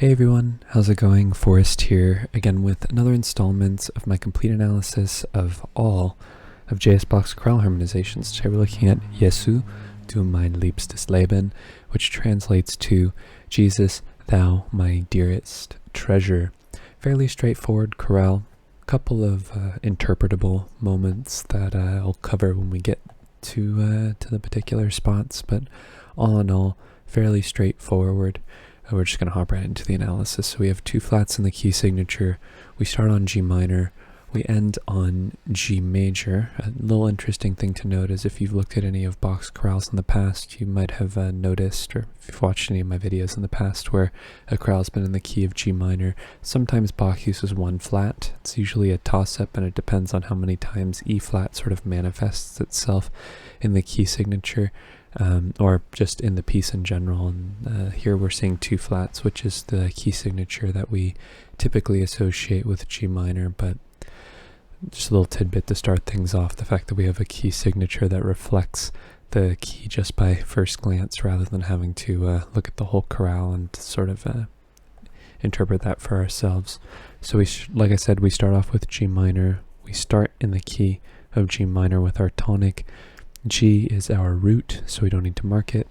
Hey everyone, how's it going? Forrest here, again with another installment of my complete analysis of all of Bach's chorale harmonizations. Today we're looking at Jesu, du mein liebstes Leben, which translates to Jesus, thou my dearest treasure. Fairly straightforward chorale, couple of interpretable moments that I'll cover when we get to the particular spots, but all in all, fairly straightforward. We're just going to hop right into the analysis. So we have two flats in the key signature. We start on G minor. We end on G major. A little interesting thing to note is if you've looked at any of Bach's chorales in the past, you might have noticed, or if you've watched any of my videos in the past where a chorale's been in the key of G minor, sometimes Bach uses one flat. It's usually a toss-up, and it depends on how many times E flat sort of manifests itself in the key signature. Or just in the piece in general. And here we're seeing two flats, which is the key signature that we typically associate with G minor, but just a little tidbit to start things off, the fact that we have a key signature that reflects the key just by first glance rather than having to look at the whole chorale and sort of interpret that for ourselves. So like I said, we start off with G minor. We start in the key of G minor with our tonic. G is our root, so we don't need to mark it.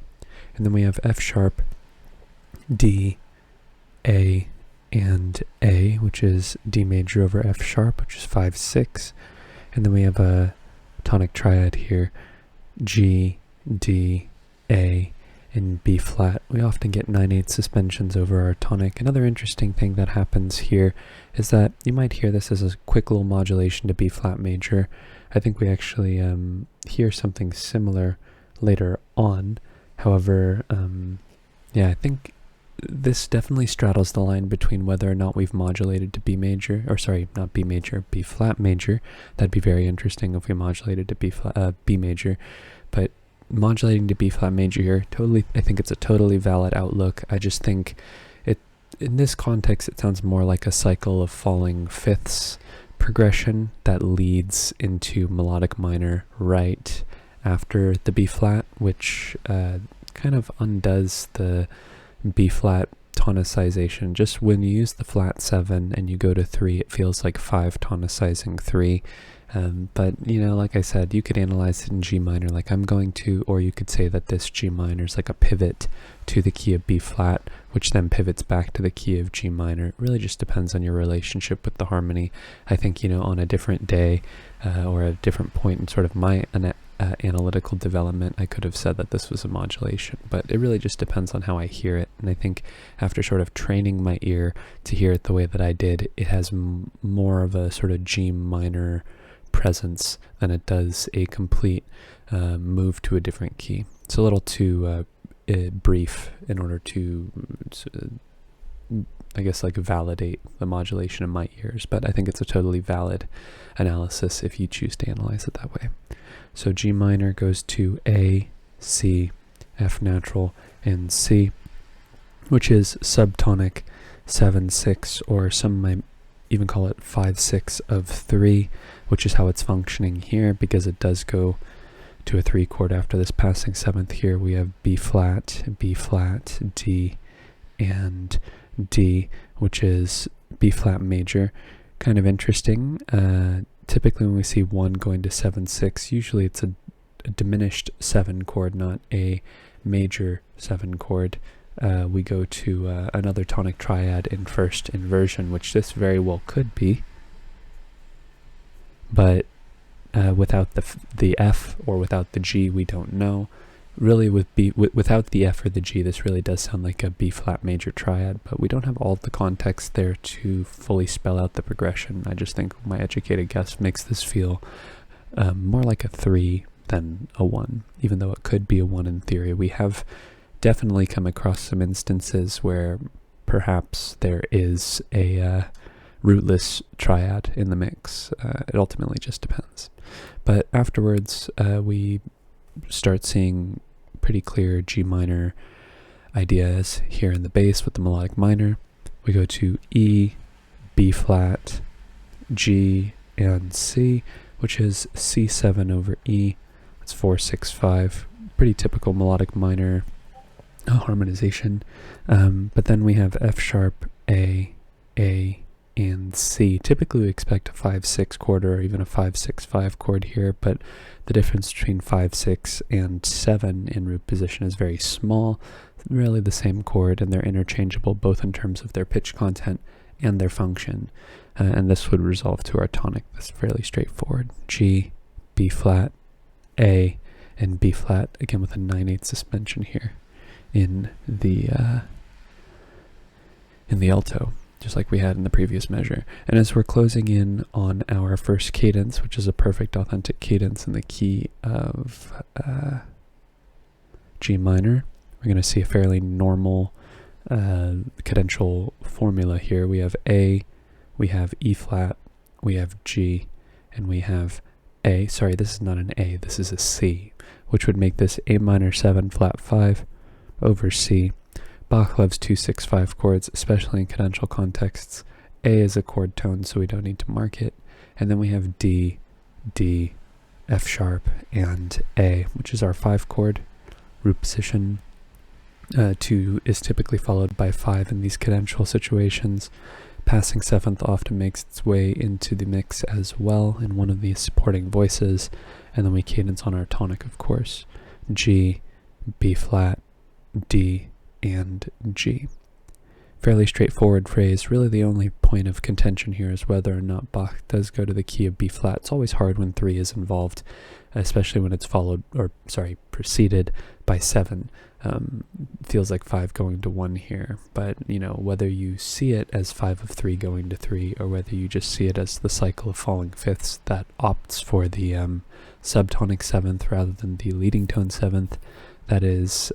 And then we have F sharp, D, A, and A, which is D major over F sharp, which is 5-6. And then we have a tonic triad here, G, D, A, and B flat. We often get 9/8 suspensions over our tonic. Another interesting thing that happens here is that you might hear this as a quick little modulation to B flat major. I think we actually hear something similar later on. However, yeah, I think this definitely straddles the line between whether or not we've modulated to B major, or sorry, not B major, B flat major. That'd be very interesting if we modulated to B major, but modulating to B flat major here, totally, I think it's a totally valid outlook. I just think in this context, it sounds more like a cycle of falling fifths progression that leads into melodic minor right after the B flat, which kind of undoes the B flat tonicization. Just when you use the flat 7 and you go to 3, it feels like 5 tonicizing 3. But, you know, like I said, you could analyze it in G minor like I'm going to, or you could say that this G minor is like a pivot to the key of B flat, which then pivots back to the key of G minor. It really just depends on your relationship with the harmony. I think, you know, on a different day or a different point in sort of my analytical development, I could have said that this was a modulation, but it really just depends on how I hear it. And I think after sort of training my ear to hear it the way that I did, it has more of a sort of G minor presence than it does a complete move to a different key. It's a little too brief in order to I guess like validate the modulation in my ears, but I think it's a totally valid analysis if you choose to analyze it that way. So G minor goes to A, C, F natural, and C, which is subtonic 7-6, or some might even call it 5-6 of 3, which is how it's functioning here, because it does go to a 3 chord after this passing 7th. Here we have B flat, D, and D, which is B flat major. Kind of interesting. Typically when we see 1 going to 7-6, usually it's a diminished 7 chord, not a major 7 chord. We go to another tonic triad in first inversion, which this very well could be, but without the F or without the G, we don't know. Really, without the F or the G, this really does sound like a B flat major triad, but we don't have all the context there to fully spell out the progression. I just think my educated guess makes this feel more like a 3 than a 1, even though it could be a 1 in theory. We have definitely come across some instances where perhaps there is a rootless triad in the mix. It ultimately just depends. But afterwards, we start seeing pretty clear G minor ideas here in the bass with the melodic minor. We go to E, B flat, G, and C, which is C7 over E. That's 4-6-5. Pretty typical melodic minor a harmonization. But then we have F sharp, A, and C. Typically we expect a 5-6 chord or even a 5-6-5 chord here, but the difference between 5-6 and 7 in root position is very small. Really the same chord, and they're interchangeable both in terms of their pitch content and their function. And this would resolve to our tonic. That's fairly straightforward. G, B flat, A, and B flat, again with a 9/8 suspension here in the alto, just like we had in the previous measure. And as we're closing in on our first cadence, which is a perfect authentic cadence in the key of G minor, we're going to see a fairly normal cadential formula here. We have A, we have E flat, we have G, and we have A. Sorry, this is not an A, this is a C, which would make this A minor 7 flat 5 over C. Bach loves 2-6-5 chords, especially in cadential contexts. A is a chord tone, so we don't need to mark it. And then we have D, D, F sharp, and A, which is our 5 chord root position. 2 is typically followed by 5 in these cadential situations. Passing 7th often makes its way into the mix as well in one of these supporting voices. And then we cadence on our tonic, of course. G, B flat, D, and G. Fairly straightforward phrase. Really the only point of contention here is whether or not Bach does go to the key of B flat. It's always hard when 3 is involved, especially when it's preceded by 7. Feels like 5 going to 1 here, but whether you see it as 5 of 3 going to 3, or whether you just see it as the cycle of falling fifths that opts for the subtonic 7th rather than the leading tone 7th, that is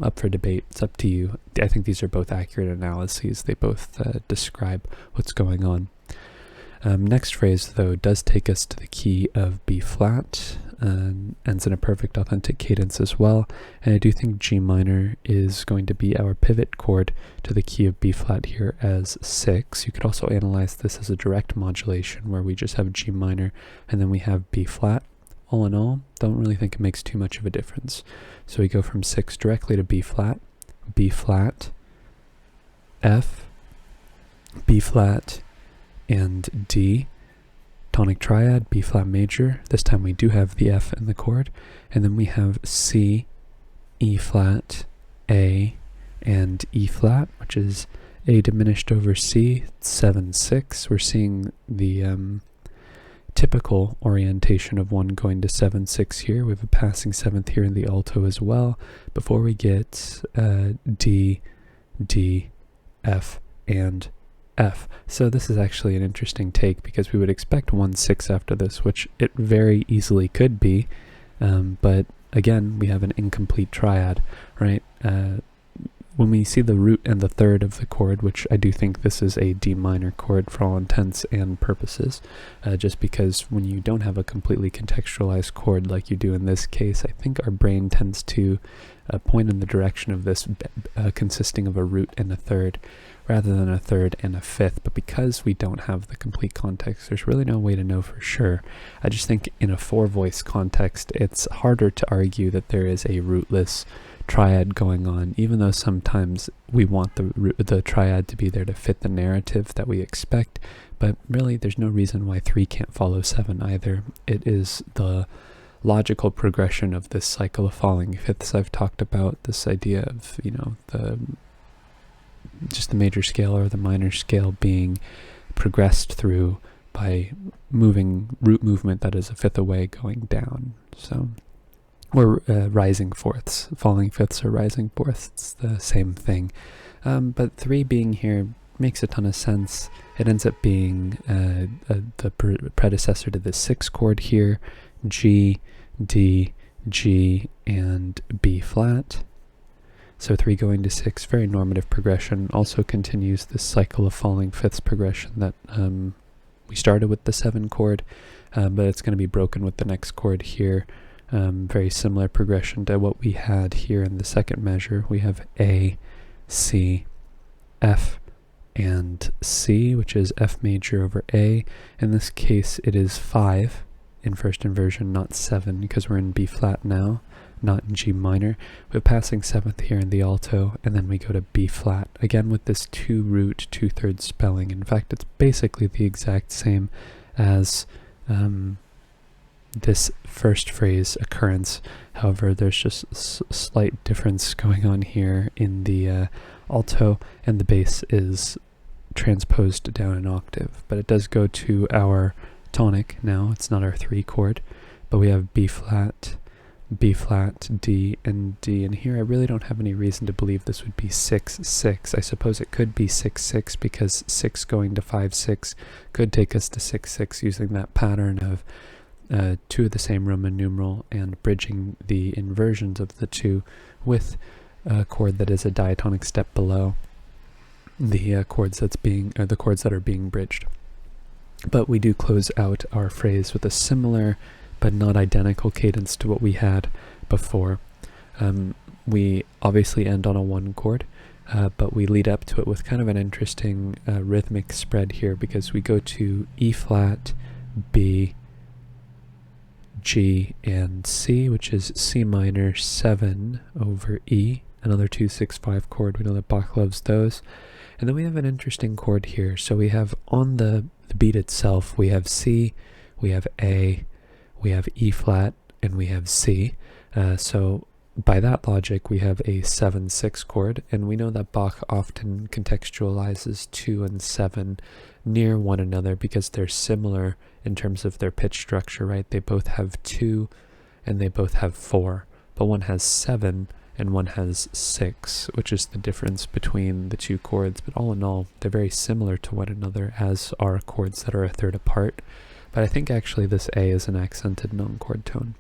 up for debate. It's up to you. I think these are both accurate analyses. They both describe what's going on. Next phrase, though, does take us to the key of B flat, ends in a perfect authentic cadence as well, and I do think G minor is going to be our pivot chord to the key of B flat here as 6. You could also analyze this as a direct modulation where we just have G minor and then we have B flat. All in all, don't really think it makes too much of a difference. So we go from 6 directly to B flat, F, B flat, and D. Tonic triad, B flat major. This time we do have the F in the chord. And then we have C, E flat, A, and E flat, which is A diminished over C, 7-6. We're seeing the typical orientation of 1 going to 7-6 here. We have a passing 7th here in the alto as well, before we get D, D, F, and F. So this is actually an interesting take because we would expect 1-6 after this, which it very easily could be, but again, we have an incomplete triad, right? When we see the root and the third of the chord, which I do think this is a D minor chord for all intents and purposes, just because when you don't have a completely contextualized chord like you do in this case, I think our brain tends to point in the direction of this consisting of a root and a third, rather than a third and a fifth. But because we don't have the complete context, there's really no way to know for sure. I just think in a 4-voice context, it's harder to argue that there is a rootless triad going on, even though sometimes we want the triad to be there to fit the narrative that we expect. But really, there's no reason why 3 can't follow 7 either. It is the logical progression of this cycle of falling fifths I've talked about, this idea of, just the major scale or the minor scale being progressed through by root movement that is a fifth away going down. So, or rising fourths. Falling fifths or rising fourths, it's the same thing. But 3 being here makes a ton of sense. It ends up being the predecessor to the 6 chord here, G, D, G, and B flat. So 3 going to 6, very normative progression. Also continues this cycle of falling fifths progression that we started with the 7 chord, but it's going to be broken with the next chord here. Very similar progression to what we had here in the second measure. We have A, C, F, and C, which is F major over A. In this case, it is 5 in first inversion, not 7, because we're in B flat now. not in G minor. We have passing 7th here in the alto, and then we go to B flat, again with this 2 root 2/3 spelling. In fact, it's basically the exact same as this first phrase occurrence. However, there's just a slight difference going on here in the alto, and the bass is transposed down an octave. But it does go to our tonic now. It's not our 3 chord, but we have B flat, D, and D. And here I really don't have any reason to believe this would be 6/6. I suppose it could be 6/6 because 6 going to 5/6 could take us to 6/6 using that pattern of 2 of the same Roman numeral and bridging the inversions of the 2 with a chord that is a diatonic step below the chords the chords that are being bridged. But we do close out our phrase with a similar but not identical cadence to what we had before. We obviously end on a 1 chord, but we lead up to it with kind of an interesting rhythmic spread here, because we go to E flat, B, G, and C, which is C minor 7 over E, another 2/6/5 chord. We know that Bach loves those. And then we have an interesting chord here. So we have on the beat itself, we have C, we have A, we have E flat, and we have C. So by that logic, we have a 7/6 chord, and we know that Bach often contextualizes 2 and 7 near one another because they're similar in terms of their pitch structure, right? They both have 2 and they both have 4, but one has 7 and one has 6, which is the difference between the 2 chords. But all in all, they're very similar to one another, as are chords that are a third apart. But I think actually this A is an accented non-chord tone.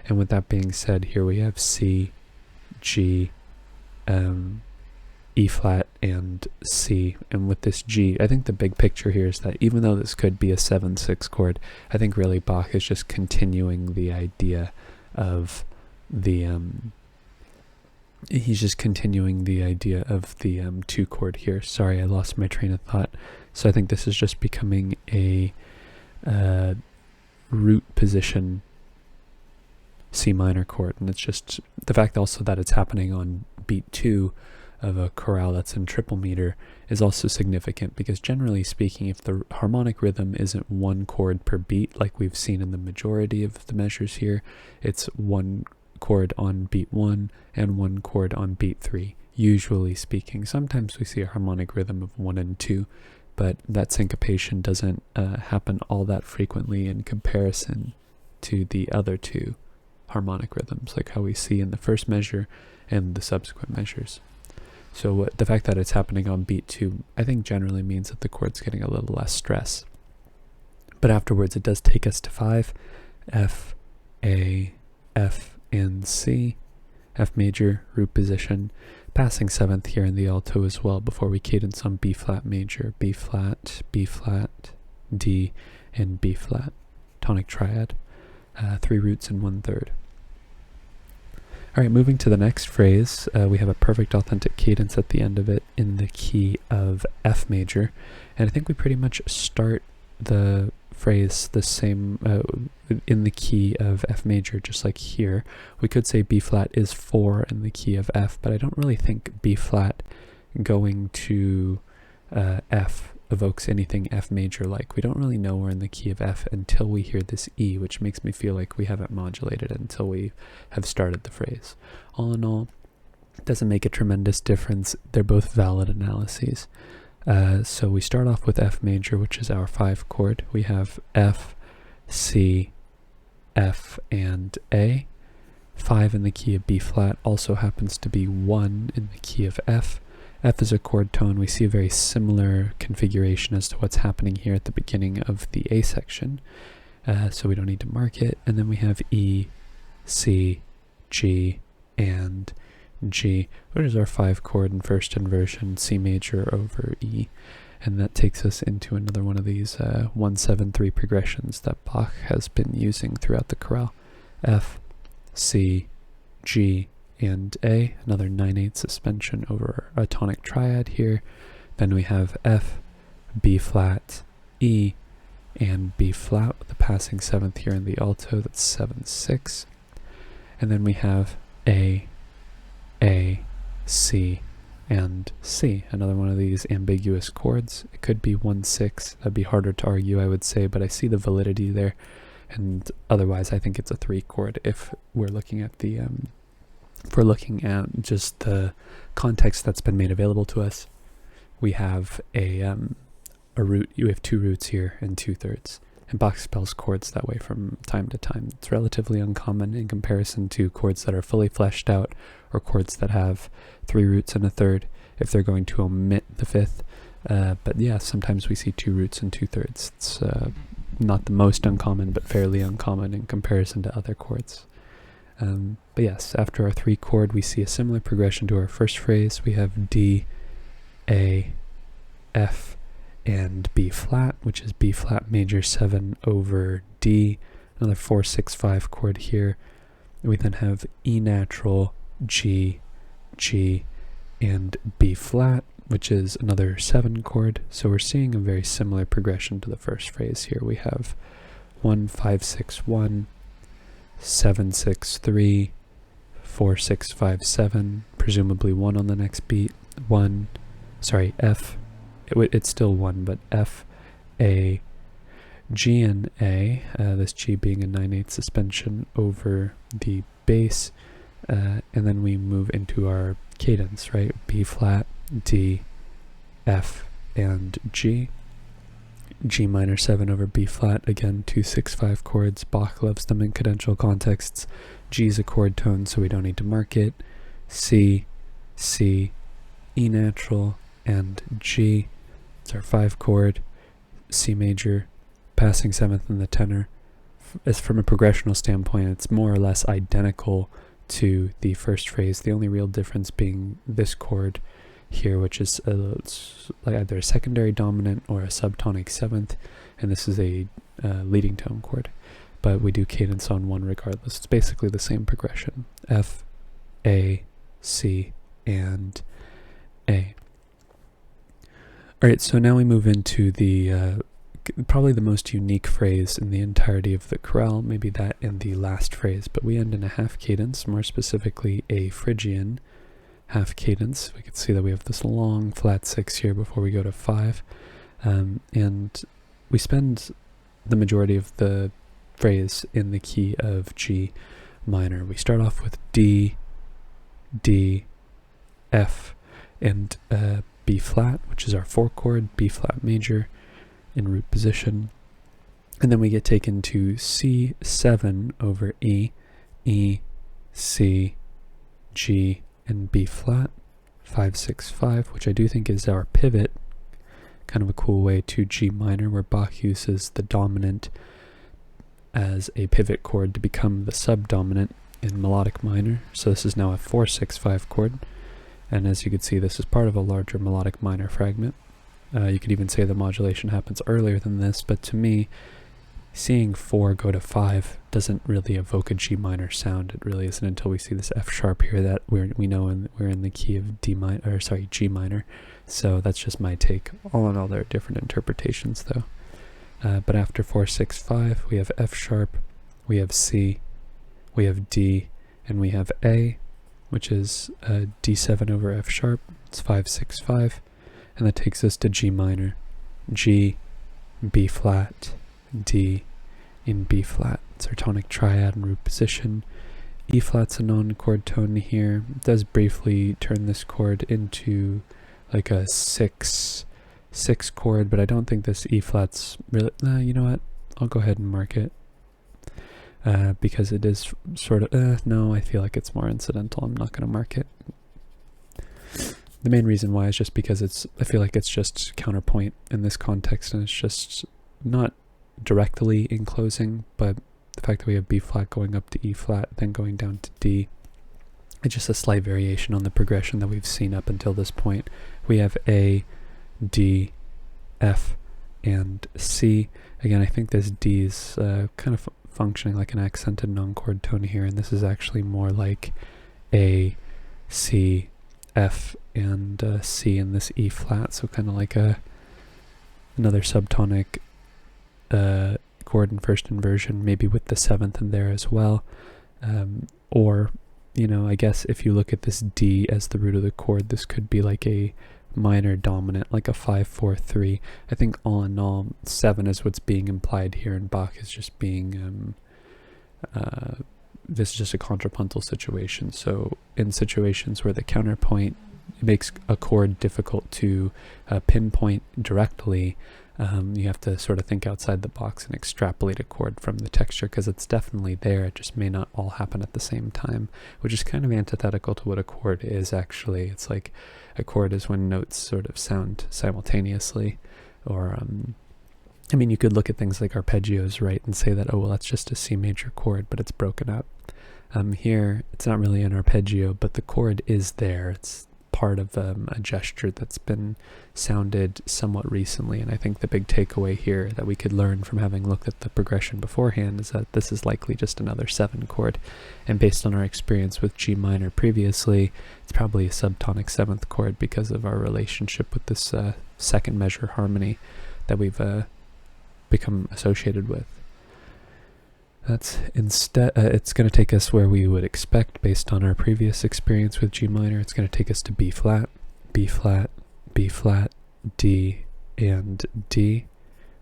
And with that being said, here we have C, G, E flat, and C. And with this G, I think the big picture here is that even though this could be a 7/6 chord, I think really Bach is just continuing the idea of the he's just continuing the idea of the 2 chord here. Sorry, I lost my train of thought. So I think this is just becoming a root position C minor chord, and it's just the fact also that it's happening on beat 2 of a chorale that's in triple meter is also significant, because generally speaking, if the harmonic rhythm isn't 1 chord per beat like we've seen in the majority of the measures here, it's 1 chord on beat 1 and 1 chord on beat 3, usually speaking. Sometimes we see a harmonic rhythm of 1 and 2, but that syncopation doesn't happen all that frequently in comparison to the other 2 harmonic rhythms, like how we see in the first measure and the subsequent measures. So the fact that it's happening on beat 2, I think generally means that the chord's getting a little less stress. But afterwards it does take us to 5, F, A, F, and C, F major, root position, passing 7th here in the alto as well before we cadence on B flat major, B flat, D, and B flat, tonic triad, 3 roots and 1/3. Alright, moving to the next phrase, we have a perfect authentic cadence at the end of it in the key of F major, and I think we pretty much start the phrase the same in the key of F major, just like here. We could say B flat is 4 in the key of F, but I don't really think B flat going to F evokes anything F major like. We don't really know we're in the key of F until we hear this E, which makes me feel like we haven't modulated until we have started the phrase. All in all, it doesn't make a tremendous difference. They're both valid analyses. So we start off with F major, which is our 5 chord. We have F, C, F, and A. 5 in the key of B flat also happens to be 1 in the key of F. F is a chord tone. We see a very similar configuration as to what's happening here at the beginning of the A section, so we don't need to mark it. And then we have E, C, G, and G, which is our 5 chord in first inversion, C major over E. And that takes us into another one of these 1-7-3 progressions that Bach has been using throughout the chorale. F, C, G, and A, another 9/8 suspension over a tonic triad here. Then we have F, B flat, E, and B flat with the passing 7th here in the alto, that's 7/6. And then we have A, C, and C. Another one of these ambiguous chords. It could be 1-6. That'd be harder to argue, I would say, but I see the validity there. And otherwise, I think it's a 3 chord if we're looking at the if we're looking at just the context that's been made available to us. We have a root. You have 2 roots here and 2/3. And Bach spells chords that way from time to time. It's relatively uncommon in comparison to chords that are fully fleshed out, or chords that have 3 roots and a 3rd, if they're going to omit the 5th. But yeah, sometimes we see 2 roots and 2/3. It's not the most uncommon, but fairly uncommon in comparison to other chords. But yes, after our 3 chord, we see a similar progression to our first phrase. We have D, A, F, and B flat, which is B flat major 7 over D, another 4-6-5 chord here. We then have E natural, G, G, and B flat, which is another 7 chord. So we're seeing a very similar progression to the first phrase here. We have 1-5-6-1, 7-6-3, 4-6-5-7, presumably 1 on the next beat, F. It's still 1, but F, A, G, and A, this G being a 9/8 suspension over the bass, and then we move into our cadence, right? B flat, D, F, and G. G minor 7 over B flat, again 2-6-5 chords. Bach loves them in cadential contexts. G is a chord tone, so we don't need to mark it. C, C, E natural, and G. It's our 5 chord, C major, passing 7th in the tenor. As from a progressional standpoint, it's more or less identical to the first phrase. The only real difference being this chord here, which is like either a secondary dominant or a subtonic 7th, and this is a leading tone chord. But we do cadence on 1 regardless. It's basically the same progression. F, A, C, and A. Alright, so now we move into the probably the most unique phrase in the entirety of the chorale, maybe that and the last phrase, but we end in a half cadence, more specifically a Phrygian half cadence. We can see that we have this long flat 6 here before we go to 5, and we spend the majority of the phrase in the key of G minor. We start off with D, D, F, and B flat, which is our 4 chord, B flat major in root position. And then we get taken to C7 over E, E, C, G, and B flat, 5-6-5, which I do think is our pivot. Kind of a cool way to G minor, where Bach uses the dominant as a pivot chord to become the subdominant in melodic minor. So this is now a 4-6-5 chord. And as you can see, this is part of a larger melodic minor fragment. You could even say the modulation happens earlier than this, but to me, seeing 4 go to 5 doesn't really evoke a G minor sound. It really isn't until we see this F sharp here that we know we're in the key of G minor. So that's just my take. All in all, there are different interpretations though. But after 4-6-5, we have F sharp, we have C, we have D, and we have A, which is D7 over F sharp. It's 5-6-5, and that takes us to G minor, G, B flat, D, in B flat. It's our tonic triad in root position. E flat's a non-chord tone here. It does briefly turn this chord into like a 6 chord, but I don't think this E flat's really, you know what, I'll go ahead and mark it. Because it is sort of, no, I feel like it's more incidental. I'm not going to mark it. The main reason why is just because I feel like it's just counterpoint in this context, and it's just not directly enclosing, but the fact that we have B flat going up to E flat, then going down to D, it's just a slight variation on the progression that we've seen up until this point. We have A, D, F, and C. Again, I think this D is kind of functioning like an accented non-chord tone here, and this is actually more like A, C, F, and C in this E flat, so kind of like another subtonic chord in first inversion, maybe with the 7th in there as well. Or, I guess if you look at this D as the root of the chord, this could be like a minor dominant, like a 5-4-3. I think all in all, 7 is what's being implied here, and Bach is just being, this is just a contrapuntal situation. So in situations where the counterpoint makes a chord difficult to pinpoint directly, you have to sort of think outside the box and extrapolate a chord from the texture, because it's definitely there. It just may not all happen at the same time, which is kind of antithetical to what a chord is actually. It's like a chord is when notes sort of sound simultaneously, or you could look at things like arpeggios, right, and say that, oh, well, that's just a C major chord, but it's broken up. Here, it's not really an arpeggio, but the chord is there. It's part of a gesture that's been sounded somewhat recently, and I think the big takeaway here that we could learn from having looked at the progression beforehand is that this is likely just another 7 chord, and based on our experience with G minor previously, it's probably a subtonic 7th chord because of our relationship with this second measure harmony that we've become associated with. That's instead, it's going to take us where we would expect based on our previous experience with G minor. It's going to take us to B flat, B flat, B flat, D, and D.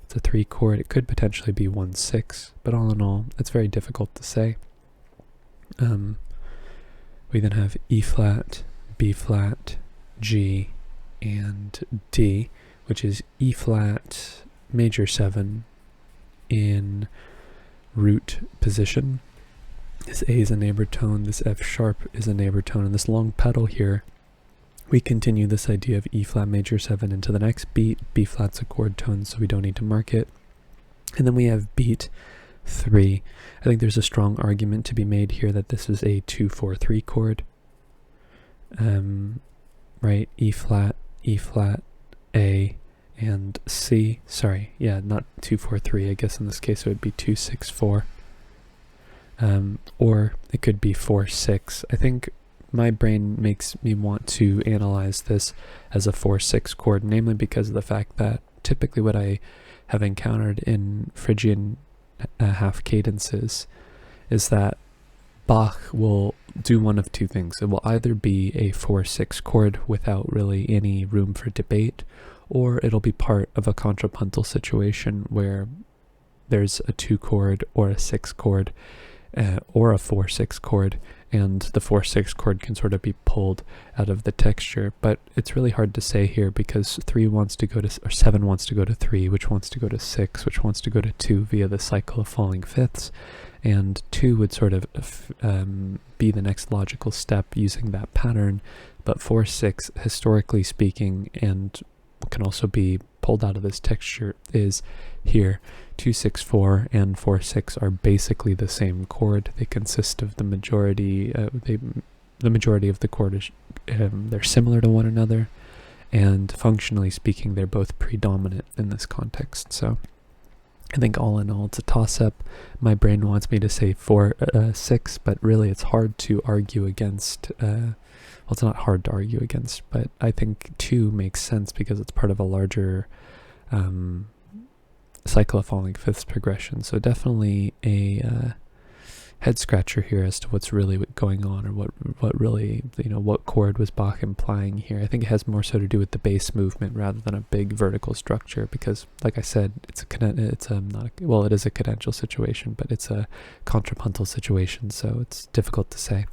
It's a 3 chord. It could potentially be 1-6, but all in all, it's very difficult to say. We then have E flat, B flat, G, and D, which is E flat major 7 in root position. This A is a neighbor tone, this F sharp is a neighbor tone, and this long pedal here, we continue this idea of E flat major 7 into the next beat. B flat's a chord tone, so we don't need to mark it. And then we have beat 3. I think there's a strong argument to be made here that this is a 2-4-3 chord. Right, E flat, A, and C. Sorry, yeah, not 2-4-3. I guess in this case it would be 2-6-4. Or it could be 4-6. I think my brain makes me want to analyze this as a 4-6 chord, namely because of the fact that typically what I have encountered in Phrygian half cadences is that Bach will do one of two things. It will either be a 4-6 chord without really any room for debate, or it'll be part of a contrapuntal situation where there's a 2 chord or a 6 chord or a 4-6 chord, and the 4-6 chord can sort of be pulled out of the texture. But it's really hard to say here because 3 wants to go to, or 7 wants to go to 3, which wants to go to 6, which wants to go to 2 via the cycle of falling fifths, and 2 would sort of be the next logical step using that pattern. But 4-6, historically speaking, and can also be pulled out of this texture, is here. 2-6-4 and 4-6 are basically the same chord. They consist of the majority. The majority of the chord is they're similar to one another, and functionally speaking, they're both predominant in this context. So I think all in all, it's a toss-up. My brain wants me to say 4-6, but really it's hard to argue against. Well, it's not hard to argue against, but I think 2 makes sense because it's part of a larger cycle of falling fifths progression. So definitely a head scratcher here as to what's really going on, or what really, what chord was Bach implying here. I think it has more so to do with the bass movement rather than a big vertical structure, because like I said, it is a cadential situation, but it's a contrapuntal situation, so it's difficult to say.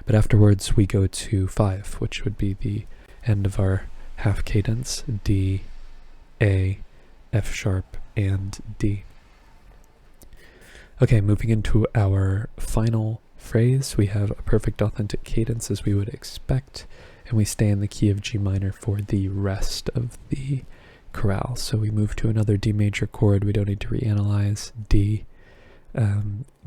But afterwards we go to 5, which would be the end of our half cadence: D, A, F sharp, and D. Okay, moving into our final phrase, we have a perfect authentic cadence as we would expect, and we stay in the key of G minor for the rest of the chorale. So we move to another D major chord. We don't need to reanalyze. D,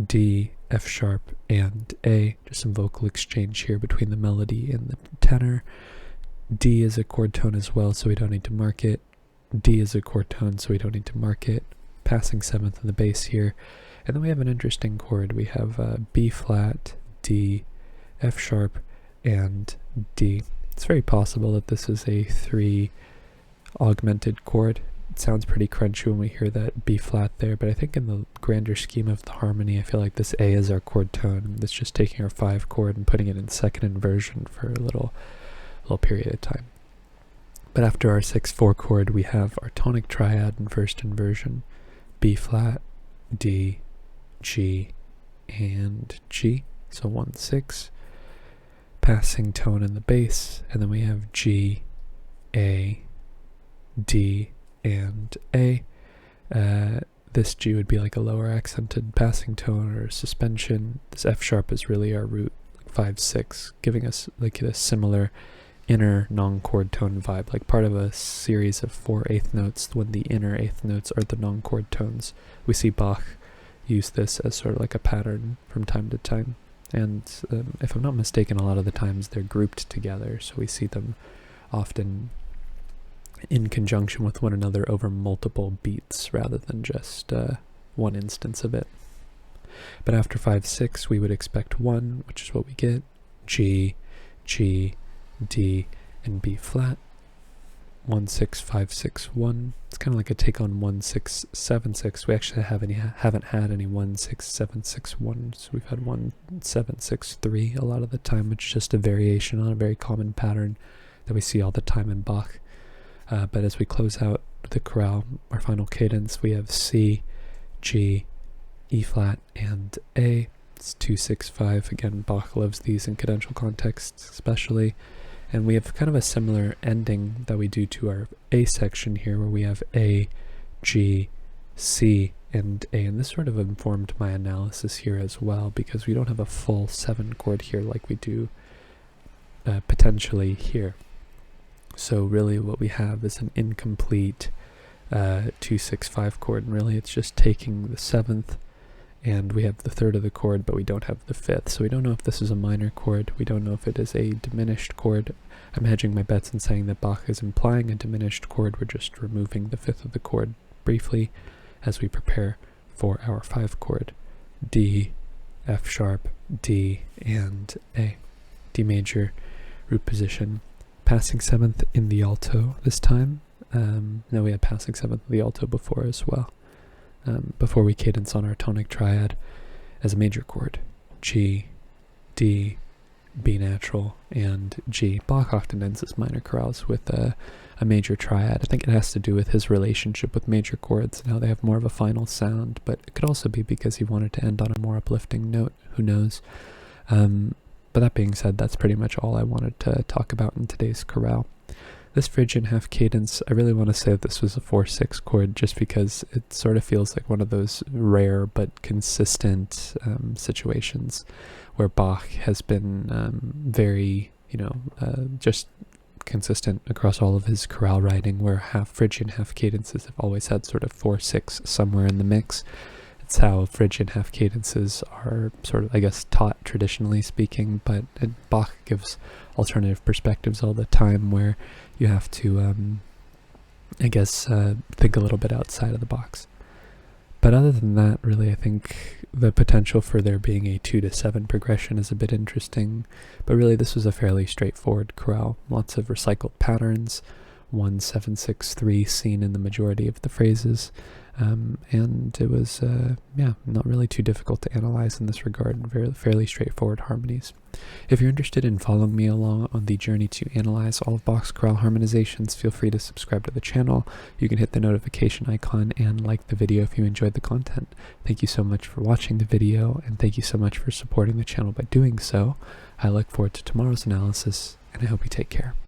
D, F sharp, and A. Just some vocal exchange here between the melody and the tenor. D is a chord tone as well, so we don't need to mark it. D is a chord tone, so we don't need to mark it. Passing 7th in the bass here. And then we have an interesting chord. We have B flat, D, F sharp, and D. It's very possible that this is a 3 augmented chord. it sounds pretty crunchy when we hear that B flat there, but I think in the grander scheme of the harmony, I feel like this A is our chord tone, and that's just taking our 5 chord and putting it in second inversion for a little period of time. But after our 6/4 chord, we have our tonic triad in first inversion: B flat, D, G, and G. So 1/6, passing tone in the bass, and then we have G, A, D, and A. This G would be like a lower accented passing tone or suspension. This F sharp is really our root, like 5/6, giving us like a similar inner non-chord tone vibe, like part of a series of 4 eighth notes when the inner eighth notes are the non-chord tones. We see Bach use this as sort of like a pattern from time to time, and if I'm not mistaken, a lot of the times they're grouped together, so we see them often in conjunction with one another over multiple beats rather than just one instance of it. But after 5/6, we would expect 1, which is what we get: G, G, D, and B flat. 1/6, 5/6, 1. It's kind of like a take on 1/6, 7/6. We actually haven't had any 1/6, 7/6, 1. So we've had 1/7/6, 3 a lot of the time, which is just a variation on a very common pattern that we see all the time in Bach. But as we close out the chorale, our final cadence, we have C, G, E flat, and A. It's 2/6/5. Again, Bach loves these in cadential contexts especially. And we have kind of a similar ending that we do to our A section here, where we have A, G, C, and A. And this sort of informed my analysis here as well, because we don't have a full 7 chord here like we do potentially here. So really what we have is an incomplete 2/6/5 chord, and really it's just taking the 7th, and we have the 3rd of the chord, but we don't have the 5th. So we don't know if this is a minor chord. We don't know if it is a diminished chord. I'm hedging my bets and saying that Bach is implying a diminished chord. We're just removing the 5th of the chord briefly as we prepare for our 5 chord: D, F sharp, D, and A. D major, root position, passing 7th in the alto this time. No, we had passing 7th in the alto before as well. Before we cadence on our tonic triad as a major chord: G, D, B natural, and G. Bach often ends his minor chorales with a major triad. I think it has to do with his relationship with major chords and how they have more of a final sound, but it could also be because he wanted to end on a more uplifting note. Who knows? But that being said, that's pretty much all I wanted to talk about in today's chorale. This Phrygian half cadence, I really want to say that this was a 4/6 chord, just because it sort of feels like one of those rare but consistent situations where Bach has been very, just consistent across all of his chorale writing, where Phrygian half cadences have always had sort of 4/6 somewhere in the mix. It's how Phrygian half cadences are sort of, I guess, taught traditionally speaking, but Bach gives alternative perspectives all the time where you have to, think a little bit outside of the box. But other than that, really, I think the potential for there being a 2-7 progression is a bit interesting, but really this was a fairly straightforward chorale. Lots of recycled patterns, 1-7-6-3 seen in the majority of the phrases. And it was, not really too difficult to analyze in this regard, and fairly straightforward harmonies. If you're interested in following me along on the journey to analyze all of Bach's chorale harmonizations, feel free to subscribe to the channel. You can hit the notification icon and like the video if you enjoyed the content. Thank you so much for watching the video, and thank you so much for supporting the channel by doing so. I look forward to tomorrow's analysis, and I hope you take care.